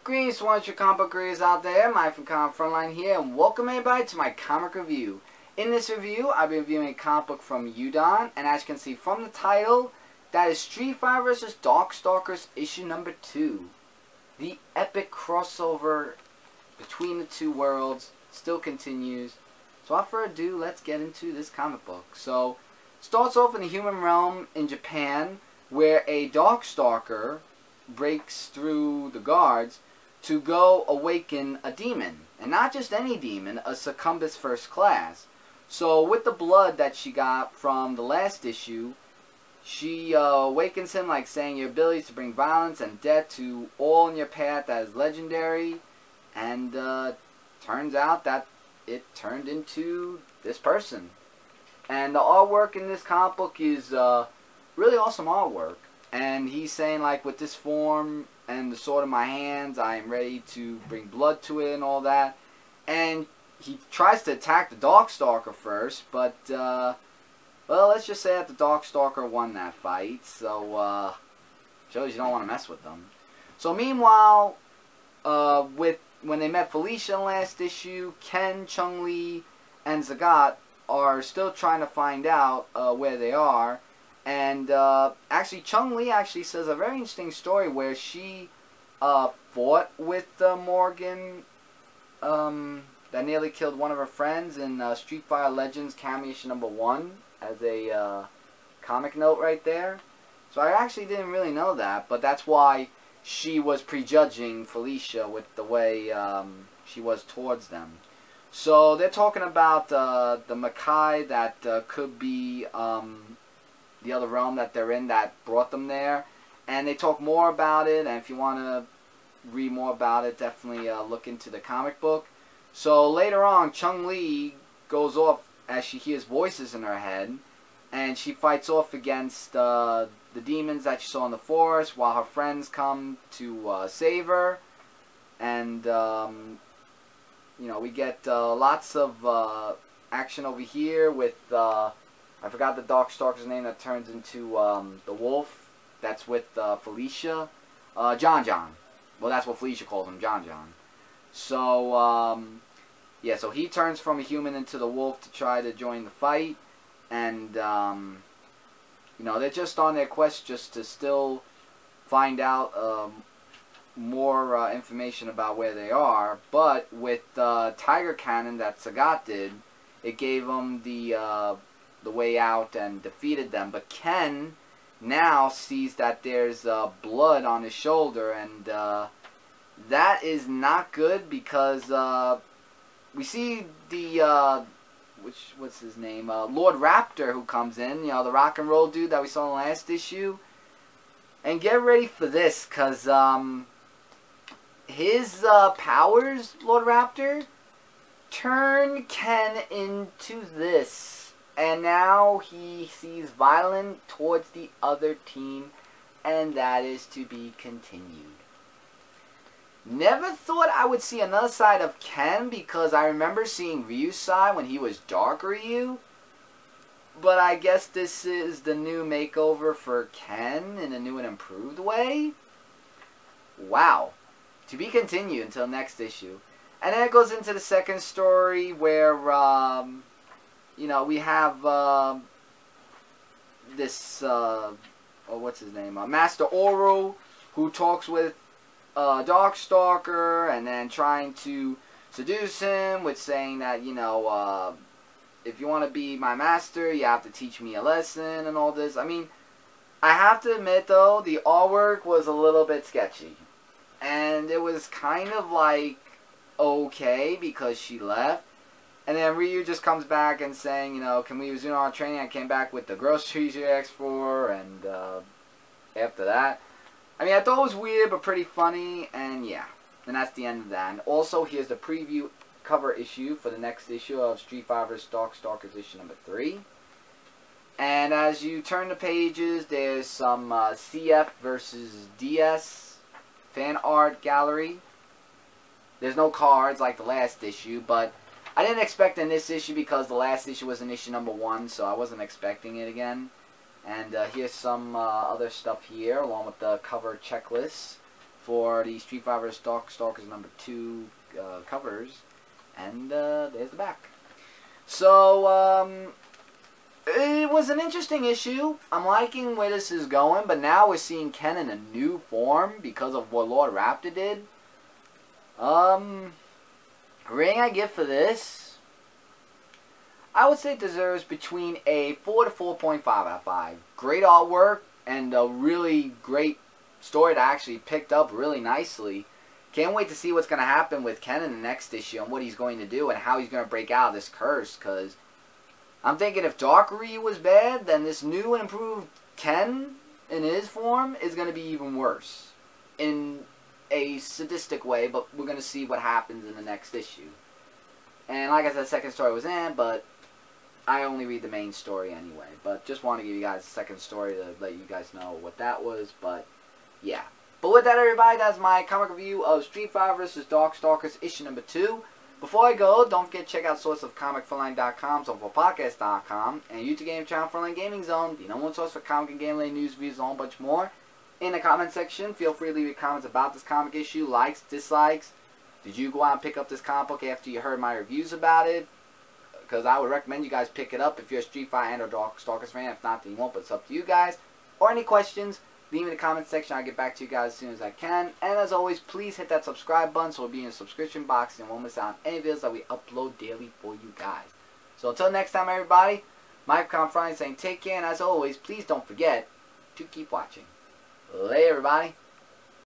Greetings to your comic book readers out there. Mike from Frontline here, and welcome everybody to my comic review. In this review, I'll be reviewing a comic book from Udon, and as you can see from the title, that is Street Fighter vs. Darkstalkers issue number 2. The epic crossover between the two worlds still continues. So without further ado, let's get into this comic book. So, it starts off in the human realm in Japan, where a Darkstalker breaks through the guards to go awaken a demon. And not just any demon, a Succumbus First Class. So with the blood that she got from the last issue, she awakens him, like saying your abilities to bring violence and death to all in your path that is legendary. And turns out that it turned into this person. And the artwork in this comic book is really awesome artwork. And he's saying, like, with this form and the sword in my hands, I am ready to bring blood to it and all that. And he tries to attack the Darkstalker first, but, well, let's just say that the Darkstalker won that fight. So, shows you don't want to mess with them. So, meanwhile, when they met Felicia in last issue, Ken, Chun-Li, and Zagat are still trying to find out where they are. And actually, Chun-Li actually says a very interesting story where she fought with Morgan that nearly killed one of her friends in Street Fighter Legends Cameo issue number 1 as a comic note right there. So I actually didn't really know that, but that's why she was prejudging Felicia with the way she was towards them. So they're talking about the Makai that could be the other realm that they're in that brought them there, and they talk more about it. And if you want to read more about it, definitely look into the comic book. So later on, Chun-Li goes off as she hears voices in her head, and she fights off against the demons that she saw in the forest while her friends come to save her. And you know, we get lots of action over here with I forgot the Darkstalker's name that turns into the wolf. That's with Felicia. John. Well, that's what Felicia calls him, John. So, yeah, so he turns from a human into the wolf to try to join the fight. And, you know, they're just on their quest just to still find out more information about where they are. But with Tiger Cannon that Sagat did, it gave them the way out and defeated them. But Ken now sees that there's blood on his shoulder, and that is not good because we see the what's his name, Lord Raptor, who comes in, you know, the rock and roll dude that we saw in the last issue. And get ready for this, because his powers, Lord Raptor, turn Ken into this. And now he sees violence towards the other team, and that is to be continued. Never thought I would see another side of Ken, because I remember seeing Ryu's side when he was Dark Ryu. But I guess this is the new makeover for Ken in a new and improved way. Wow. To be continued until next issue. And then it goes into the second story where you know, we have this, oh, what's his name? Master Oro, who talks with Darkstalker, and then trying to seduce him with saying that, you know, if you want to be my master, you have to teach me a lesson and all this. I mean, I have to admit, though, the artwork was a little bit sketchy. And it was kind of like, okay, because she left. And then Ryu just comes back and saying, you know, can we resume our training? I came back with the groceries you asked for, and after that. I mean, I thought it was weird, but pretty funny, and yeah. And that's the end of that. And also, here's the preview cover issue for the next issue of Street Fighter vs. Darkstalkers issue number 3. And as you turn the pages, there's some CF versus DS fan art gallery. There's no cards like the last issue, but I didn't expect in this issue because the last issue was in issue number 1, so I wasn't expecting it again. And here's some other stuff here, along with the cover checklist for the Street Fighter Darkstalkers #2 covers. And there's the back. So, it was an interesting issue. I'm liking where this is going, but now we're seeing Ken in a new form because of what Lord Raptor did. Rating I give for this, I would say it deserves between a 4 to 4.5 out of 5. Great artwork and a really great story that actually picked up really nicely. Can't wait to see what's going to happen with Ken in the next issue and what he's going to do and how he's going to break out of this curse. Because I'm thinking if Dark Ryu was bad, then this new and improved Ken in his form is going to be even worse. In a sadistic way, but we're going to see what happens in the next issue. And like I said, the second story was in, but I only read the main story anyway. But just want to give you guys a second story to let you guys know what that was. But yeah. But with that, everybody, that's my comic review of Street Fighter vs. Darkstalkers issue #2. Before I go, don't forget to check out source of comicfrontline.com, soulfulpodcast.com, and YouTube game channel Frontline Gaming Zone, the #1 source for comic and gameplay news, reviews, and a whole bunch more. In the comment section, feel free to leave your comments about this comic issue, likes, dislikes. Did you go out and pick up this comic book after you heard my reviews about it? Because I would recommend you guys pick it up if you're a Street Fighter and or Darkstalkers fan. If not, then you won't, but it's up to you guys. Or any questions, leave in the comment section. I'll get back to you guys as soon as I can. And as always, please hit that subscribe button so it'll be in the subscription box and won't miss out on any videos that we upload daily for you guys. So until next time, everybody, Mike from Frontline saying take care, and as always, please don't forget to keep watching. Later, everybody.